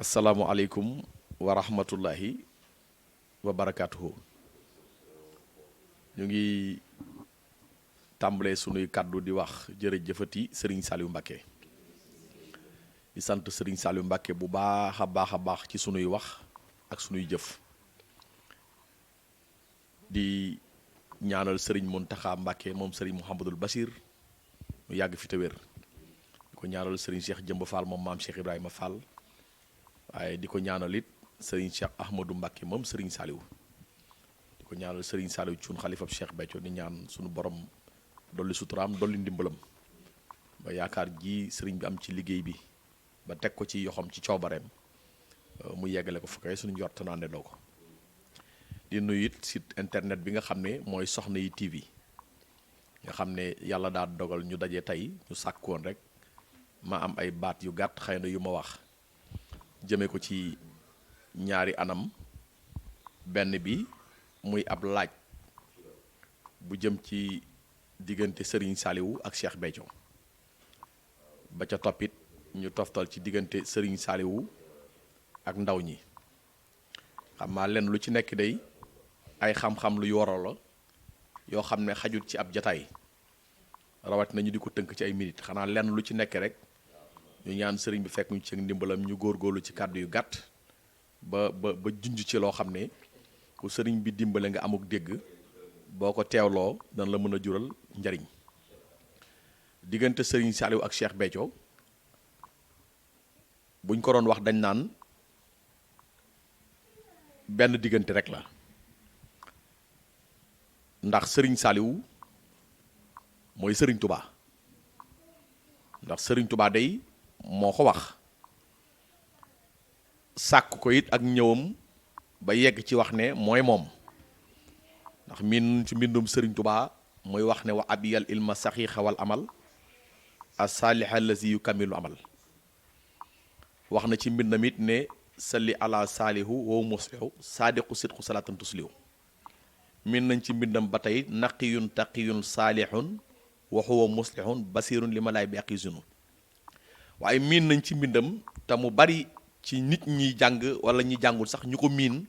asalaamualeykum wa rahmatullahi wa barakaatuhu. ñu ngi tàmbalee sunuy kàddu di wax jërëjëfati Serigne Saliou Mbacké di sant Serigne Saliou Mbacké bu baax a baax ci sunuy wax ak sunuy jëf di ñaanal Serigne Mountakha Mbacké moom Serigne Mouhamadul Bachir mu yàgg fi te wér di ko ñaanal Serigne Cheikh Jëmb Fall moom maam Cheikh Ibrahima Fall waaye di ko ñaanal it Serigne Cheikh Ahmadou Mbacké moom Serigne Saliou di ko ñaanal Serigne Saliou Thioune xalifab Cheikh Béthio di ñaan sunu borom dolli suturaam dolli ndimbalam ba yaakaar ji Serigne bi am ci liggéey bi ba teg ko ci yoxam ci coobareem mu yeggale ko fu kay suñu njort naa ne doo ko di nuyu it site internet bi nga xam ne mooy Soxna yi TV nga xam ne yàlla daa dogal ñu daje tey ñu sàkkoon rek ma am ay baat yu gàtt xëy na yu ma wax jëme ko ci ñaari anam benn bi muy ab laaj bu jëm ci diggante Serigne Saliou ak Cheikh Béthio ba ca toppit ñu toftal ci diggante Serigne Saliou ak ndaw ñi xam naa leen lu ci nekk day ay xam-xam lu yoroo la yoo xam ne xajut ci ab jataay rawat nañu di ko tënk ci ay minutes xanaa lenn lu ci nekk rek ñu ñaan sëriñ bi fekk ñu ci ndimbalam ñu góorgóorlu ci kàddu yu gàtt ba junj ci loo xam ne ku sëriñ bi dimbale nga amuk dégg boo ko teewloo dana la mën a jural njariñ diggante Serigne Saliou ak Cheikh Béthio buñ ko doon wax dañ naan benn diggante rek la ndax Serigne Saliou mooy Serigne Touba ndax Serigne Touba day moo ko wax sàkk ko it ak ñëwam ba yegg ci wax ne mooy moom ndax min ci mbindum Serigne Touba mooy wax ne wa abiyal ilma saxiixa wal amal as-saaliha allazi yukammilu amal wax na ci mbindam it ne salli ala saalihu wow muslihu saadiqu sidqu salaatan tuslihu min nañ ci mbindam ba tey naqiyun taqiyun saalihun wa huwa muslihun basirun li ma laay bi aqisunu waaye miin nañ ci mbindam te mu bari ci nit ñi jàng wala ñi jàngul sax ñu ko miin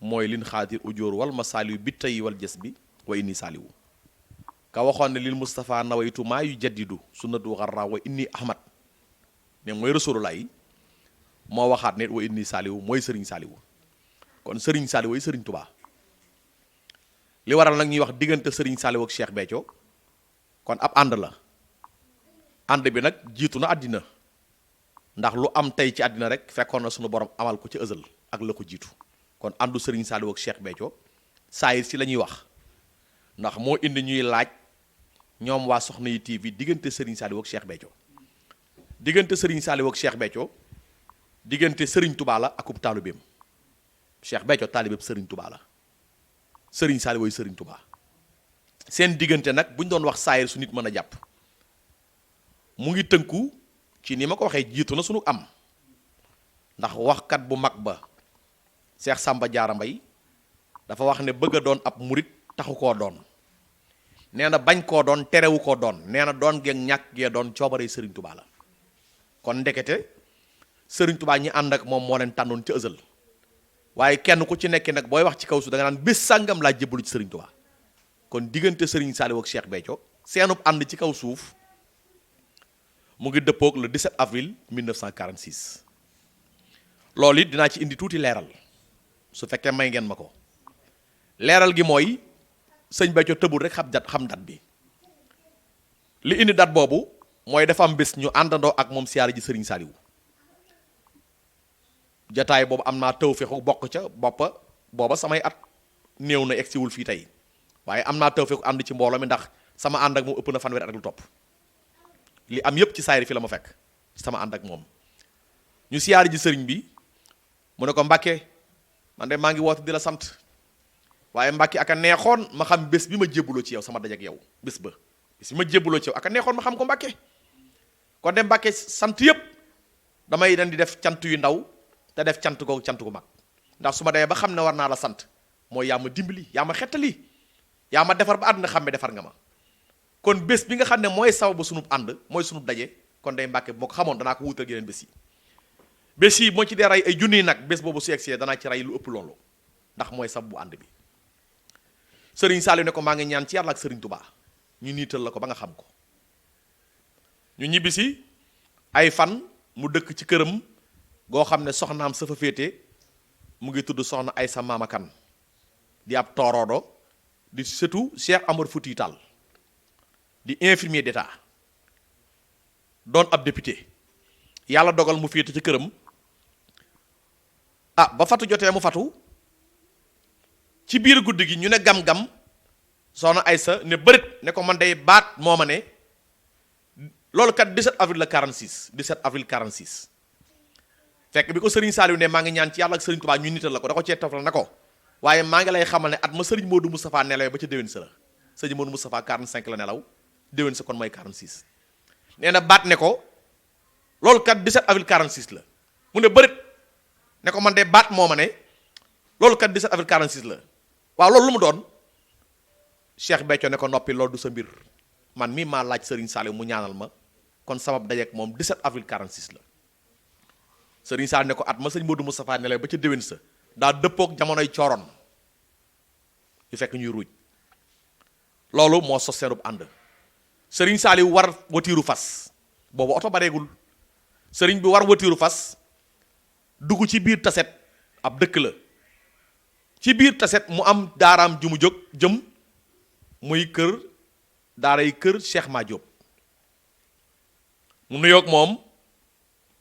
mooy lin xaatir ujóor wal ma saaliyu bi tey wal jës bi wa inni saaliwu ka waxoon ne lil Moustapha nawaytu maa yu jaddidu sunnatu xarra wa inni ahmad ne mooy rasulullah moo waxaat ne wa inni saaliwu mooy sëriñ saaliwu kon sëriñ saaliwu yi sëriñ Touba li waral nag ñuy wax diggante sëriñ Saliou ak Cheikh Béthio kon ab ànd la ànd bi nag jiitu na àddina ndax lu am tey ci àddina rek fekkoon na sunu borom amal ko ci ësal ak la ko jiitu kon àndu sëriñ Saliou ak Cheikh Béthio saayir si la ñuy wax ndax moo indi ñuy laaj ñoom waa Soxna yi TV diggante sëriñ Saliou ak Cheikh Béthio diggante sëriñ Saliou ak Cheikh Béthio diggante sëriñ Touba la akub taalibeem Cheikh Béthio taalibeem sëriñ Touba la sëriñ Saliou way sëriñ Touba seen diggante nag bu ñu doon wax saayir su nit mën a jàpp mu ngi tënku ci ni ma ko waxee jiitu na sunu am ndax waxkat bu mag ba Cheikh Samba Diarra Mbaye dafa wax ne bëgg a doon ab murit taxu koo doon nee na bañ koo doon terewu koo doon nee na doon geeg ñàkk gee doon coobaree sëriñ Touba la kon ndekete sëriñ Touba ñi ànd ak moom moo leen tànnoon ca ësal waaye kenn ku ci nekk nag booy wax ci kaw su da nga naan bés sàngam laa jébbalu ci Serigne Touba kon diggante Serigne Saliou ak Cheikh Béthio seenub ànd ci kaw suuf mu ngi dëppoog le 17 avril 1946 loolu it dinaa ci indi tuuti leeral su fekkee may ngeen ma ko leeral gi mooy sëñ Béthio tëbul rek xam dat bi li indi dat boobu mooy dafa am bés ñu àndandoo ak moom siyaare ji Serigne Saliou jataay boobu am naa tawfeexu bokk ca booba samay at néew na egsiwul fii tey waaye am naa tawfeexu ànd ci mbooloo mi ndax sama ànd ak moom ëpp na fanweeri at ak lu topp li am yépp ci saayir fi la ma fekk sama ànd ak moom ñu siyaari ji sëriñ bi mu ne ko Mbàkke man de maa ngi woote di la sant waaye Mbàkke aka neexoon ma xam bés bi ma jébbuloo ci yow sama daj ak yow bés bi ma jébbuloo ci yow aka neexoon ma xam ko Mbàkke kon de Mbàkke sant yépp damay den di def cant yu ndaw te def cant googu cant gu mag ndax su ma demee ba xam ne war naa la sant mooy yaa ma dimbali yaa ma xettali yaa ma defar ba àdduna xam ne defar nga ma kon bés bi nga xam ne mooy sababu sunub ànd mooy sunub daje kon day Mbàkke moo ko xamoon danaa ko wuutal yeneen bés yi bés yi moo ci dee rey ay junniy nag bés boobu su egsee danaa ci rey lu ëpp loolu ndax mooy sab bu ànd bi. Sëriñ Saliou ne ko maa ngi ñaan ci yàlla ak Sëriñ Tubaa ñu niital la ko ba nga xam ko. ñu ñibbisi ay fan mu dëkk ci këram goo xam ne soxnaam sa fa féete mu ngi tudd soxna Aysa Maama Kan di ab tooroodo di sëtu Cheikh Amar Fouti Tall di infirmier d'état doon ab député yàlla dogal mu féete ci këram ba fatu jotee mu fatu ci biir guddi gi ñu ne gam-gam soxna Aysa ne bërit ne ko man day baat moo ma ne loolu kat 17 avril la 46 17 avril 46 fekk bi ko Serigne Saliou ne maa ngi ñaan ci yàlla ak Serigne Touba ñu nital la ko da ko cee toftal na ko waaye maa ngi lay xamal ne at ma Serigne Modou Moustapha nelawee ba ca déwén sa la Serigne Modou Moustapha 45 la nelaw déwén sa kon mooy 46 nee na baat ne ko loolu kat 17 avril 46 la mu ne bërit ne ko man de baat moo ma ne loolu kat 17 avril 46 la waaw loolu lu mu doon Cheikh Béthio ne ko noppi loolu du sa mbir man mii maa laaj Serigne Saliou mu ñaanal ma kon sabab dajeek moom 17 avril 46 la Serigne Saliou ne ko at ma Serigne Modou Moustapha ne la ba ca déwén sa daa dëppook jamonoy cooroon yu fekk ñuy ruuj loolu moo sos seenub ànd Serigne Saliou war watiiru fas boobu oto bareegul Serigne bi war watiiru fas dugg ci biir taset ab dëkk la ci biir taset mu am daaraam ju mu jóg jëm muy kër daaray kër Cheikh Ma Diop mu nuyoog moom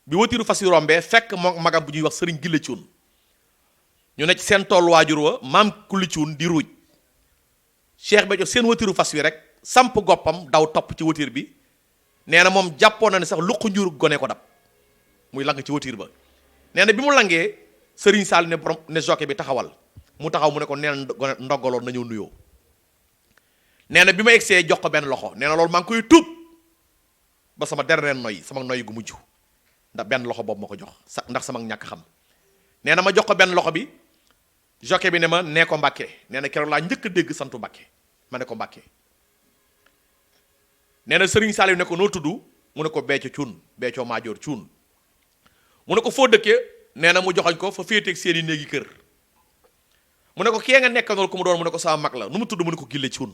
bi watiiru fas yu rombee fekk moom magam bu ñuy wax Serigne Gille Cuun ñu ne ci seen tool waajur wa maam Kulli Cuun di ruuj Cheikh Béthio seen watiiru fas wi rek samp goppam daw topp ci watiir bi nee na moom jàppoon na ne sax luq njur gone ko dab muy lang ci watiir ba nee na bi mu langee Serigne Sall ne borom ne jockey bi taxawal mu taxaw mu ne ko nee na gone ndongoloon na ñëw nuyoo nee na bi ma egsee jox ko benn loxo nee na loolu maa ngi koy tuub ba sama dernier noy sama noy gu mujj ndax benn loxo boobu ma ko jox ndax sama ñàkk xam nee na ma jox ko benn loxo bi jockey bi ne ma nee ko Mbàkke nee na keroog laa njëkk a dégg santu Mbàkke ma ne ko Mbàkke nee na Serigne Saliou ne ko noo tudd mu ne ko Béthio Cuun Béthio Maajoor Cuun mu ne ko foo dëkkee nee na mu joxoñ ko fa féeteeg seeni néegi kër mu ne ko kee nga nekkanool ku mu doon mu ne ko sama mag la nu mu tudd mu ne ko Gille Cuun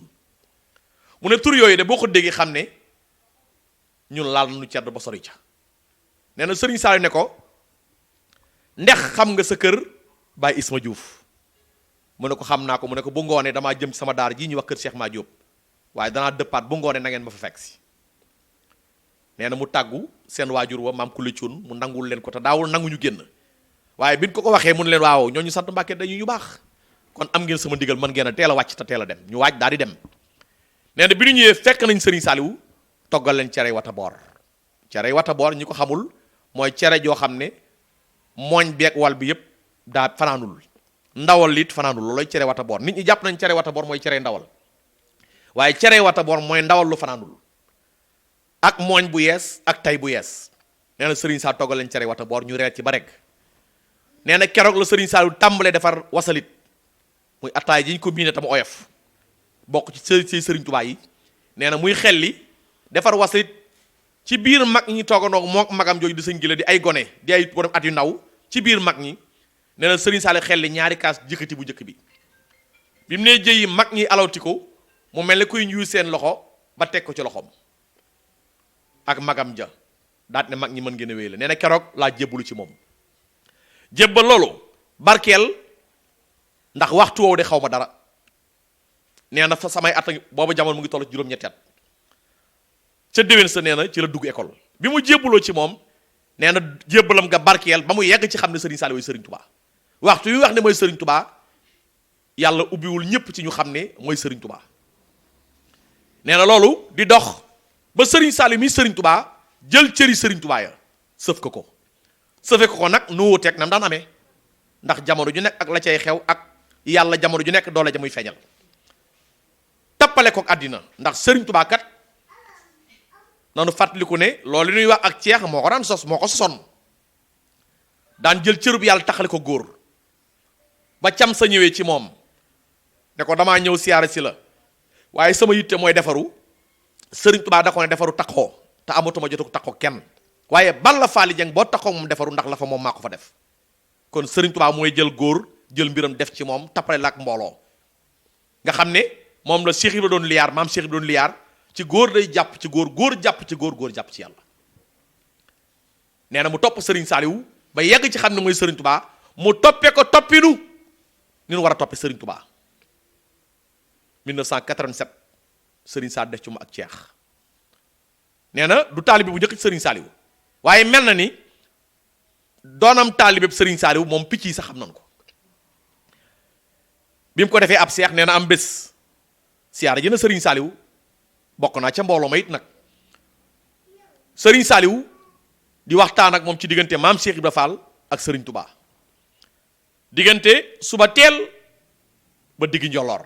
mu ne tur yooyu de boo ko déggee xam ne ñun laal nañu cedd ba sori ca nee na Serigne Saliou ne ko ndex xam nga sa kër Baye Isma Diouf mu ne ko xam naa ko mu ne ko bu ngoonee damaa jëm ci sama daara ji ñuy wax kër Cheikh Ma Diop waaye danaa dëppaat bu ngoonee na ngeen ma fa fekk si nee na mu tàggu seen waajur wa maam Kulli Cuun mu nangul leen ko te daawul nangu ñu génn waaye bi ñu ko waxee mu ne leen waaw ñooñu sant Mbàkke dañu ñu baax kon am ngeen sama ndigal mën ngeen a teel a wàcc te teel a dem ñu waaj daal di dem nee na bi ñu ñëwee fekk nañ Serigne Saliou toggal leen cere wata boor cere wata boor ñi ko xamul mooy cere joo xam ne mooñ beeg wal bi yépp daa fanaanul ndawal it fanaanul looloy cere wata boor nit ñi jàpp nañ cere wata boor mooy cere ndawal waaye cere wata boor mooy ndawal lu fanaanul ak mooñ bu yees ak tay bu yees nee na Serigne Saliou toggal leen cere wata boor ñu reer ci ba rek nee na keroog la Serigne Saliou tàmbalee defar wasalit muy attaay ji ñu ko miine tam oyof bokk ci Serigne Touba yi nee na muy xelli defar wasalit ci biir mag ñi toogandoo moo magam jooju di sëñ Gille di ay gone di ay borom at yu ndaw ci biir mag ñi nee na Serigne Saliou xelli ñaari kaas jëkkati bu njëkk bi bi mu nee jëyi mag ñi alawti ko mu mel ne kuy ñuy seen loxo ba teg ko ci loxoom ak magam ja daat ne mag ñi mën ngeen a wéy la nee na keroog laa jébbalu ci moom jébbal loolu barkeel ndax waxtu woowu de xaw ma dara nee na fa samay at boobu jamono mu ngi toll ci juróom-ñetti at ca déwén sa nee na ci la dugg école bi mu jébbaloo ci moom nee na jébbalam nga barkeel ba mu yegg ci xam ne Serigne Saliou mooy Serigne Touba waxtu yu wax ne mooy Serigne Touba yàlla ubbiwul ñëpp ci ñu xam ne mooy Serigne Touba nee na loolu di dox ba Serigne Saliou mi Serigne Touba jël cëri Serigne Touba ya sëf ko sëfe ko nag nu wuuteeg nam daan amee ndax jamono ju nekk ak la cay xew ak yàlla jamono ju nekk doole ja muy feeñal tappale ko àddina ndax Serigne Touba kat nanu fàttaliku ne loolu ñuy wax ak ceex moo ko daan sos moo ko sosoon daan jël cërub yàlla taxale ko góor ba cam sa ñëwee ci moom ne ko damaa ñëw siyaare si la waaye sama yitte mooy defaru Serigne Touba da ko ne defaru taxoo te amatuma jotu taxoo kenn waaye Balla Faali Jeng boo taxaw moom defaru ndax la fa moom maa ko fa def kon Serigne Touba mooy jël góor jël mbiram def ci moom tappale la ak mbooloo nga xam ne moom la Cheikh Ibra doon liyaar maam Cheikh Ibra doon liyaar ci góor day jàpp ci góor góor jàpp ci góor góor jàpp ci yàlla nee na mu topp Serigne Saliou ba yegg ci xam ne mooy Serigne Touba mu toppee ko toppinu ni ñu war a toppee Serigne Touba 1987 Serigne Saliou def ci mu ak ceex nee na du taalibe bu njëkk ci Serigne Saliou waaye mel na ni doonam taalibe Serigne Saliou moom picc yi sax xam nañ ko bi mu ko defee ab seex nee na am bés siyaara jëna Serigne Saliou bokk naa ca mbooloo ma it nag Serigne Saliou di waxtaan ak moom ci diggante maam Cheikh Ibra Fall ak Serigne Touba diggante suba teel ba diggi njolloor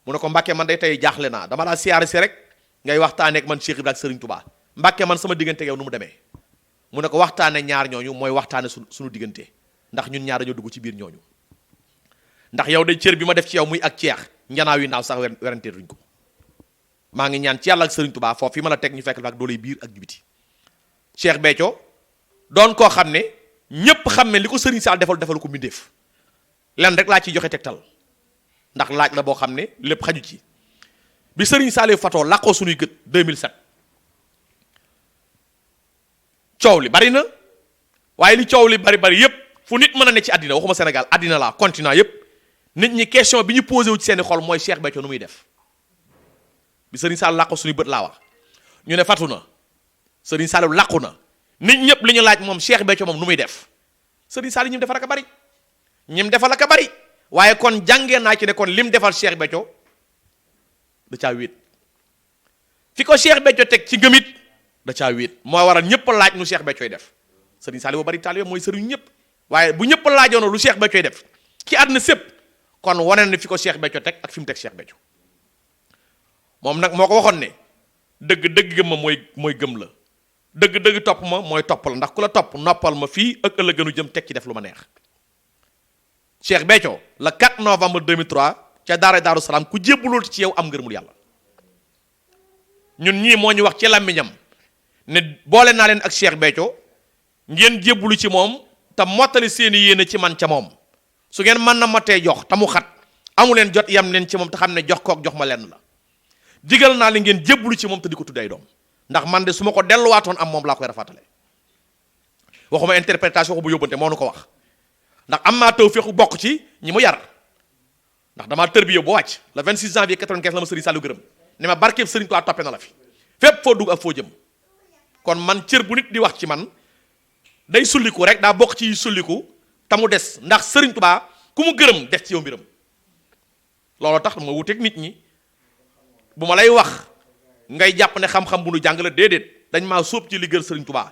mu ne ko Mbàkke man day tey jaaxle naa dama laa siyaare si rek ngay waxtaanee ak man Cheikh Ibra ak Serigne Touba Mbàkke man sama diggante yow nu mu demee mu ne ko waxtaane ñaar ñooñu mooy waxtaane suñu diggante ndax ñun ñaar dañoo dugg ci biir ñooñu ndax yow day cër bi ma def ci yow muy ak ceex njanaaw yi naaw sax werantee duñ ko maa ngi ñaan ci yàlla ak Serigne Touba foofu fi ma la teg ñu fekk la ak doole biir ak jubiti Cheikh Béthio doon koo xam ne ñépp xam ne li ko Serigne Sall defalu ko mbindeef len rek laa ciy joxe tegtal ndax laaj la boo xam ne lépp xaju ci bi Serigne Sall fatoo làqoo suñuy gët 2007 coow li bari na waaye li coow li bari yépp fu nit mën a ne ci àddina waxuma Sénégal àddina la continent yépp nit ñi question bi ñu posé wu ci seeni xol mooy Cheikh Béthio nu muy def bi Serigne Sall làqoo suñuy bët laa wax ñu ne fatu na Serigne Sall làqu na nit ñëpp li ñu laaj moom Cheikh Béthio moom nu muy def Serigne Sall ñim defal ak a bari ñim defal ak a bari waaye kon jàngee naa ci ne kon lim defal Cheikh Béthio da caa wéet fi ko Cheikh Béthio teg ci ngëmit da caa wéet moo waral ñëpp laaj nu Cheikh Béthio def Serigne Sall bu bari taalibe mooy sëriñ ñëpp waaye bu ñëpp laajoon lu Cheikh Béthio def ci àdduna sépp kon wane na fi ko Cheikh Béthio teg ak fi mu teg Cheikh Béthio moom nag moo ko waxoon ne dëgg gëm ma mooy gëm la dëgg topp ma mooy topp la ndax ku la topp noppal ma fii ak ëllëg gënu jëm teg ci def lu ma neex Cheikh Béthio le 4 novembre 2003 ca daara Daaru Salaam ku jébbulul ci yow am ngërëmul yàlla ñun ñii moo ñu wax ci làmmiñam ne boole naa leen ak Cheikh Béthio ngeen jébbulu ci moom te mottali seeni yéene ci man ca moom su ngeen mën na ma tee jox te mu xat amu leen jot yam leen ci moom te xam ne jox kook jox ma lenn la digal naa leen ngeen jébbulu ci moom te di ko tudd ay doom ndax man de su ma ko delluwaatoon am moom laa koy rafatale waxuma interprétation waxu bu yóbbante moo nu ko wax ndax am naa taw feexu bokk ci ñi mu yar ndax damaa tër bi yow ba wàcc le 26 janvier 95 la ma Serigne Saliou gërëm ne ma barkeeb Serigne Touba toppe na la fi fépp foo dugg ak foo jëm kon man cër bu nit di wax ci man day sulliku rek daa bokk ci sulliku te mu des ndax Serigne Touba ku mu gërëm def ci yow mbiram looloo tax ma wuteeg nit ñi bu ma lay wax ngay jàpp ne xam-xam bu nu jàng la déedéet dañ maa sóob ci liggéeyal Serigne Touba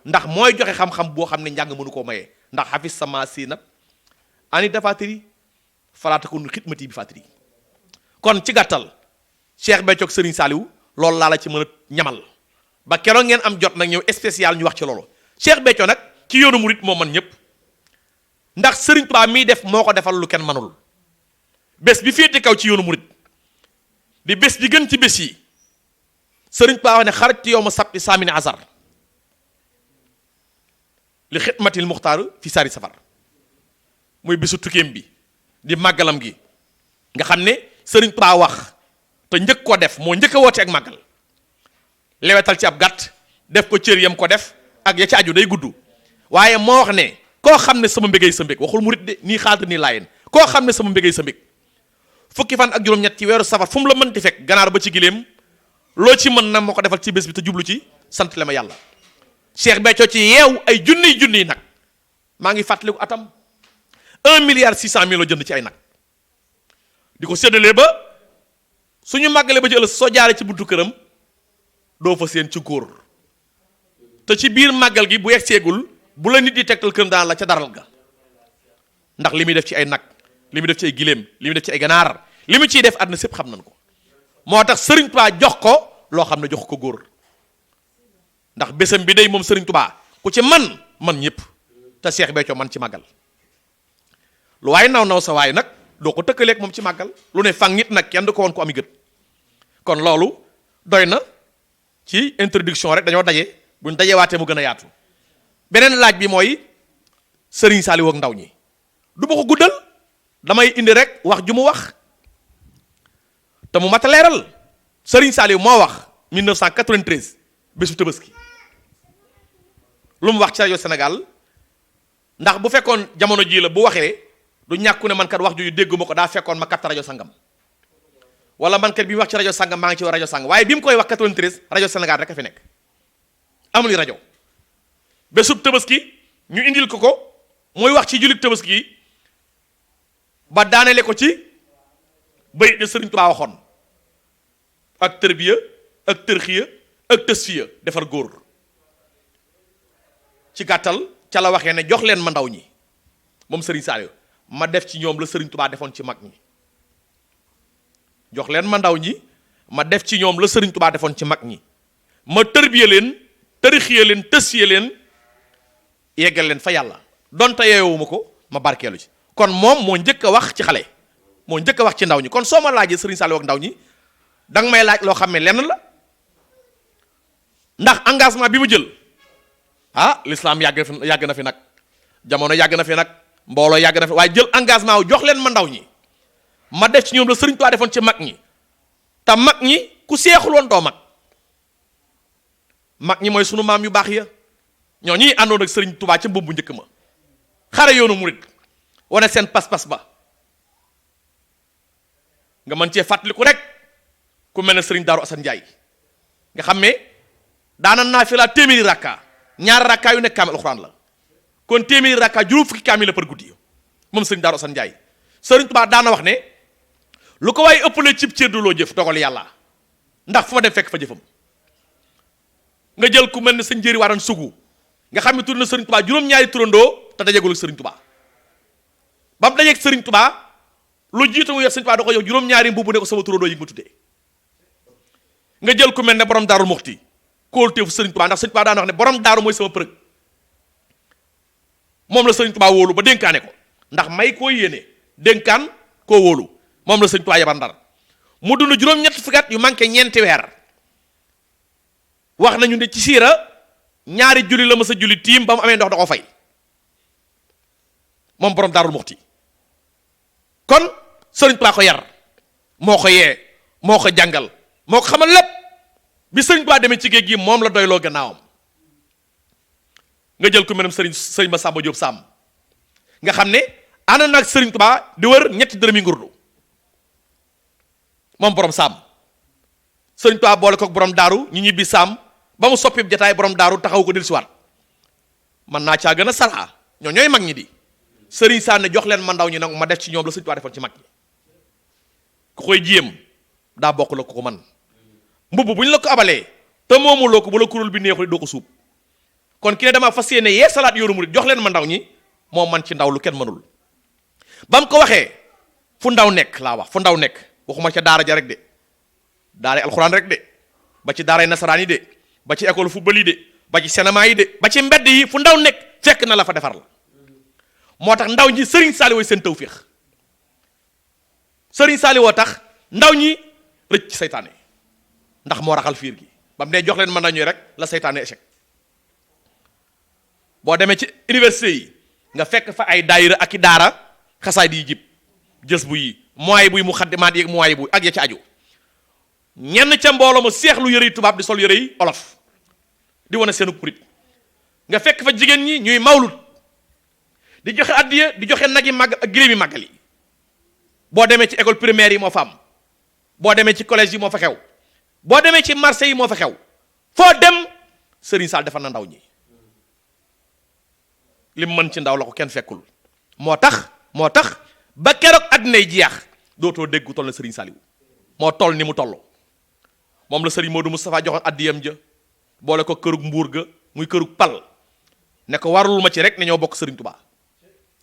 ndax mooy joxe xam-xam boo xam ne njàng mënu koo mayee ndax xafis sama si nag ani dafatiri falaata ko nu xidmati bi fatiri kon ci gàttal Cheikh Béthio ak Serigne Saliou loolu laa la ci mën a ñamal ba keroog ngeen am jot nag ñëw spécial ñu wax ci loolu Cheikh Béthio nag ci yoonu murit moo man ñëpp ndax Serigne Touba miy def moo ko defal lu kenn manul bés bi féete kaw ci yoonu murit di bés bi gën ci bés yi Serigne Touba wax ne xarajtu yow ma sabti saamini azar li xidmatil muxtaar fi sari safar muy bisu tukkeem bi di màggalam gi nga xam ne Serigne Touba wax te njëkk ko def moo njëkk a woote ak màggal lewetal ci ab gàtt def ko cër yam ko def ak ya ci aju day gudd waaye moo wax ne koo xam ne sama mbégay sa mbég waxul murit de nii xaatir nii laayeen koo xam ne sama mbégay sa mbég fukki fan ak juróom-ñett ci weeru safar fu mu la mënti fekk ganaar ba ci giléem loo ci mën na moo ko defal ci bés bi te jublu ci sant le ma yàlla Cheikh Béthio ci yeew ay junniy nag maa ngi fàttaliku atam 1 milliard 600 mille la jënd ci ay nag di ko séddalee ba suñu màggalee ba ci ëllëg soo jaaree ci buntu këram doo fa seen ci góor te ci biir màggal gi bu yegg seegul bu la nit di tegtal këram daan la ca daral ga ndax li muy def ci ay nag li muy def ci ay giléem li muy def ci ay ganaar li mu ciy def àdduna sépp xam nañ ko moo tax Serigne Touba jox ko loo xam ne jox ko góor ndax bésam bi day moom Serigne Touba ku ci man ñëpp te Cheikh Béthio man ci màggal lu waaye naw sa waay nag doo ko tëkkaleeg moom ci màggal lu ne fang nit nag kenn du ko woon ko ami gët kon loolu doy na ci introduction rek dañoo daje buñ dajewaatee mu gën a yaatu. beneen laaj bi mooy Serigne Saliou ak ndaw ñi du ma ko guddal damay indi rek wax ju mu wax te mu mat a leeral Serigne Saliou moo wax 1993 bésu Tabaski lu mu wax ci rajo Sénégal ndax bu fekkoon jamono jii la bu waxee du ñàkku ne man kat wax ju dégguma ko daa fekkoon ma capté rajo sangam wala man kat bi mu wax ci rajo sangam maa ngi ci rajo sangam waaye bi mu koy wax 93 rajo Sénégal rek a fi nekk amul rajo bésub Tabaski ñu indil ko muy wax ci jullit Tabaski yi ba daanele ko ci bayit de Sëriñ Tuubaa waxoon ak tërbiya ak tërxiya ak tasfiya defar góor ci gàttal ca la waxee ne jox leen ma ndaw ñi moom Sëriñ Saliou ma def ci ñoom la Sëriñ Tuubaa defoon ci mag ñi jox leen ma ndaw ñi ma def ci ñoom la Sëriñ Tuubaa defoon ci mag ñi ma tërbiya leen tërxiya leen tasfiya leen yeggal leen fa yàlla donte yeewuma ko ma barkeelu ci kon moom moo njëkk a wax ci xale moo njëkk a wax ci ndaw ñi kon soo ma laajee Serigne Saliou ak ndaw ñi danga may laaj loo xam ne lenn la ndax engagement bi mu jël l'islam yàgg na fi nag jamono yàgg na fi nag mbooloo yàgg na fi waaye jël engagement wu jox leen ma ndaw ñi ma def ci ñoom la Serigne Touba defoon ci mag ñi te mag ñi ku seexul woon doo mag ñi mooy sunu maam yu baax ya ñoo ñuy àndoon ak Serigne Touba ca mbub bu njëkk ma xare yoonu murit wane seen pas-pas ba nga mën cee fàttaliku rek ku mel ne Serigne Darou Assane Ndiaye nga xam ne daana naa fi laa téeméeri rakka ñaari rakka yu nekk kaamil alxuraan la kon téeméeri rakka juróom fukki kaamil la par guddi moom Serigne Darou Assane Ndiaye Serigne Touba daana wax ne lu ko waaye ëppale cib cër du loo jëf dogal yàlla ndax fu ma dem fekk fa jëfam nga jël ku mel ne sëñ Njëri Waran Sugu nga xam ne tur na Serigne Touba juróom-ñaari turandoo te dajegul ak Serigne Touba ba mu dajeeg Serigne Touba lu jiitu mu yor Serigne Touba da ko jox juróom-ñaari mbubb ne ko sama turandoo yi ma tuddee nga jël ku mel ne borom daaru muxti kóolteefu Serigne Touba ndax Serigne Touba daan wax ne borom daaru mooy sama përëg moom la Serigne Touba wóolu ba dénkaane ko ndax may koo yéene dénkaan koo wóolu moom la Serigne Touba yabar Ndar mu dund juróom-ñetti fukki at yu manqué ñeenti weer wax nañu ne ci siira ñaari julli la ma sa julli tiim ba mu amee ndox da ko fay moom borom daarul muxti kon Serigne Touba ko yar moo ko yee moo ko jàngal moo ko xamal lépp bi Serigne Touba demee ci géej gi moom la doyloo gannaawam nga jël ko menam Serigne Massamba Diop Sam nga xam ne ànd na ak Serigne Touba di wër ñetti dërëmi ngurdu moom borom Sam Serigne Touba boole ko borom daaru ñu ñibbi Sam ba mu soppi jataay borom daaru taxaw ko dellusiwaat man naa caa gën a saraa ñooy mag ñi di Serigne Sane jox leen ma ndaw ñi nag ma def ci ñoom la Serigne Touba defoon ci mag ñi ku koy jéem daa bokk la ko man mbubb bu ñu la ko abalee te moomuloo ko bu la kuréel bi neexul doo ko suub kon ki ne dama fas yéene yee salaat yoonu murid jox leen ma ndaw ñi moo man ci ndaw lu kenn mënul ba mu ko waxee fu ndaw nekk laa wax fu ndaw nekk waxuma ca daara ja rek de daara alxuraan rek de ba ci daaray nasaraan yi de ba ci école football yi de ba ci cinéma yi de ba ci mbedd yi fu ndaw nekk fekk na la fa defar la moo tax ndaw ñi Serigne Saliou seen tawféex Serigne Saliou tax ndaw ñi rëcc ci saytaane ndax moo raxal fiir gi ba mu ne jox leen mën nañu rek la saytaane échec boo demee ci université yi nga fekk fa ay daayira ak i daara xasaay di jib jës bu yi mooy buy mu xaddimaat yi mooy bu ak ya ci aju ñenn ca mbooloo ma seexlu yëre yi tubaab di sol yëre yi olof di wane seenu purit nga fekk fa jigéen ñi ñuy mawlut di joxe addiya di joxe nag yi màggal ak giléem yi màggal yi boo demee ci école primaire yi moo fa am boo demee ci collège yi moo fa xew boo demee ci marché yi moo fa xew foo dem Serigne Sall defar na ndaw ñi lim mën ci ndaw la ko kenn fekkul moo tax ba keroog àddinay jeex dootoo déggu toll na Serigne Saliou moo toll ni mu toll moom la Serigne Modou Moustapha joxoon addiyam ja boole ko kërug mbuur ga muy kërug pal ne ko warul ma ci rek ne ñoo bokk Serigne Touba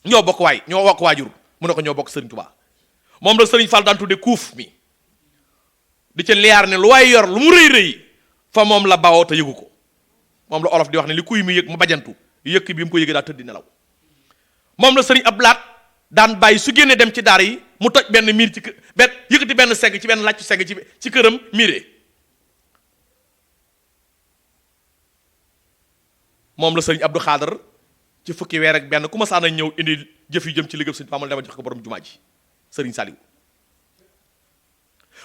ñoo bokk waajur mu ne ko ñoo bokk Serigne Touba moom la Serigne Fall daan tudde kuuf mi di ca liyaar ne lu waaye yor lu mu rëy rëy fa moom la bawoo te yëgu ko moom la olof di wax ne li kuy mi yëg mu bajantu yëkk bi mu ko yëgee daa tëddi nelaw moom la Serigne Ablaat daan bàyyi su génnee dem ci daara yi mu toj benn miir ci benn yëkkati benn segg ci benn làccu segg ci këram miiree moom la sëriñ Abdou Khadr ci fukki weer ak benn ku ma saana ñëw indi jëf yu jëm ci liggéey sëriñ Tuubaa dama jox ko borom jumaa ji sëriñ Saliou.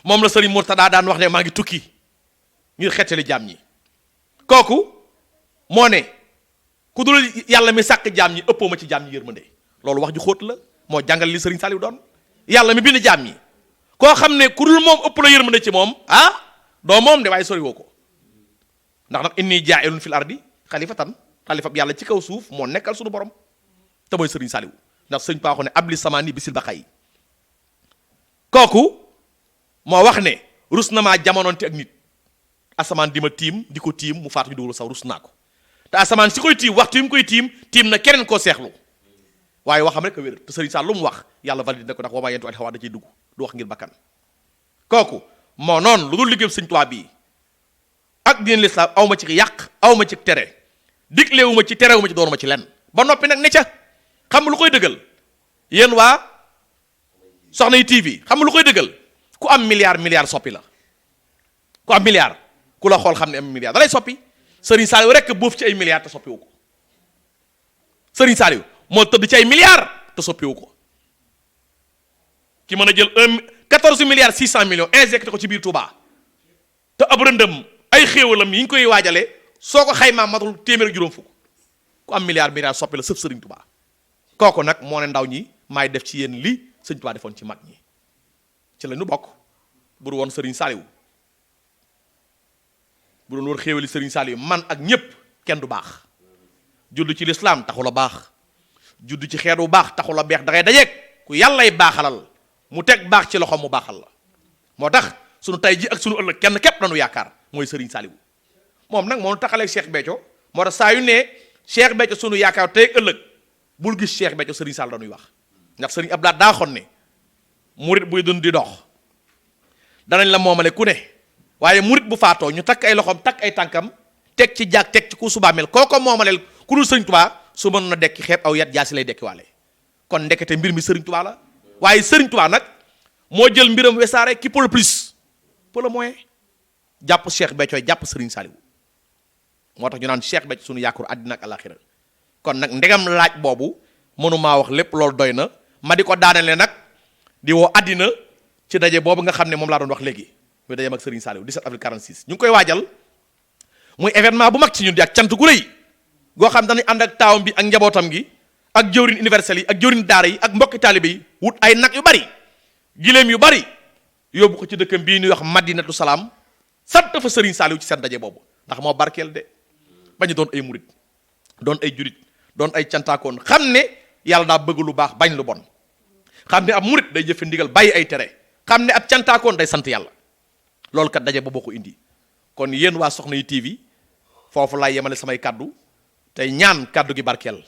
moom la sëriñ Mourtada daan wax ne maa ngi tukki ngir xettali jaam ñi kooku moo ne ku dul yàlla mi sàkk jaam ñi ëppoo ma ci jaam ñi yërmande loolu wax ju xóot la moo jàngal li sëriñ Saliou doon yàlla mi bind jaam ñi koo xam ne ku dul moom ëpp la yërmande ci moom ah doo moom de waaye sori woo ko ndax nag inni jaa'ilun fil ardi xalifatan xalifa bi yàlla ci kaw suuf moo nekkal suñu borom te mooy sëriñ Saliou ndax sëñ paaxu ne abli samaani bisil ba xay kooku moo wax ne rus na maa jamonoonte ak nit asamaan di ma tiim di ko tiim mu faatu ñu dugal saw rus naa ko te asamaan si koy tiim waxtu yi mu koy tiim na keneen koo seexlu waaye waxam rek a wér te sëriñ Sall lu mu wax yàlla valide na ko ndax wamaa yentu xawaa da ciy dugg du wax ngir bakkan kooku moo noonu lu dul liggéey sëñ Tuubaa bii ak diine lislaam aw ma ci yàq aw ma ci tere diglewu ma ci terewu ma ci doonu ma ci lenn ba noppi nag ne ca xam nga lu koy dëggal yéen waa Soxna yi TV xam nga lu koy dëggal ku am milliard soppi la ku am milliard ku la xool xam ne am milliard da lay soppi Serigne Saliou rek boof ci ay milliards te soppiwu ko Serigne Saliou moo tëdd ci ay milliards te soppiwu ko ki mën a jël 14 milliards 600 millions injecté ko ci biir Touba te ab rëndëm ay xéewalam yi ñu koy waajale soo ko xaymaa matul téeméer ak juróom fukk ku am milliard soppi la sëf Serigne Touba kooku nag moo ne ndaw ñi maay def ci yéen li Serigne Touba defoon ci mag ñi ci la ñu bokk bu dul woon Serigne Saliou bu doon war xéewali Serigne Saliou man ak ñépp kenn du baax judd ci lislaam taxul a baax judd ci xeet bu baax taxul a beex da ngay dajeeg ku yàllay baaxalal mu teg baax ci loxo mu baaxal la moo tax sunu tay ji ak sunu ëllëg kenn képp nañu yaakaar mooy Serigne Saliou moom nag moo taxaleeg Cheikh Béthio moo tax saa yu ne Cheikh Béthio sunu yaakaar tey ëllëg bul gis Cheikh Béthio Serigne Saliou dañuy wax ndax Serigne Abdoulaye daa xon ne murit buy dund di dox danañ la moomale ku ne waaye murit bu faatoo ñu takk ay loxoom takk ay tànkam teg ci jaag teg ci ku subaa mel kooko moomaleel ku dul Serigne Touba su mën na dekki xeeb aw yat jaasi lay dekki waale kon ndekete mbir mi Serigne Touba la waaye Serigne Touba nag moo jël mbiram wesaare ki pour le plus pour le moins jàpp Cheikh Béthio jàpp Serigne Saliou moo tax ñu naan Cheikh Béthio sunu yaakaar àddina ak alaxira kon nag ndegam laaj boobu mënumaa wax lépp loolu doy na ma di ko daanale nag di woo àddina ci daje boobu nga xam ne moom laa doon wax léegi muy daje ak Serigne Saliou 17 avril 46 ñu ngi koy waajal muy événement bu mag ci ñun di ak cant gu rëy goo xam dañuy ànd ak taawam bi ak njabootam gi ak jëwrin universel yi ak jëwrin daara yi ak mbokki taalibe yi wut ay nag yu bari giléem yu bari yóbbu ko ci dëkkam bii ñuy wax Madinatu Salaam sant fa Serigne Saliou ci seen daje boobu ndax moo barkeel de bañu doon ay murit doon ay jurit doon ay cantaakoon xam ne yàlla daa bëgg lu baax bañ lu bon xam ne ab murit day jëfe ndigal bàyyi ay tere xam ne ab cantaakoon day sant yàlla loolu kat daje boobu ko indi kon yéen waa Soxna yi TV foofu laay yemale samay kaddu tey ñaan kaddu gi barkeel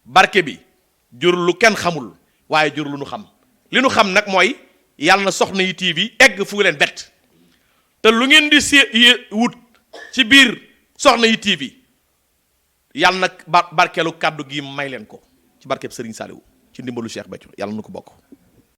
barke bi jur lu kenn xamul waaye jur lu nu xam li nu xam nag mooy yàlla na Soxna yi TV egg fu leen bett te lu ngeen di wut ci biir Soxna yi TV yàlla nag barkeelu kaddu gi may leen ko ci barkeb Serigne Saliou ci ndimbalu Cheikh Béthio yàlla na ko bokk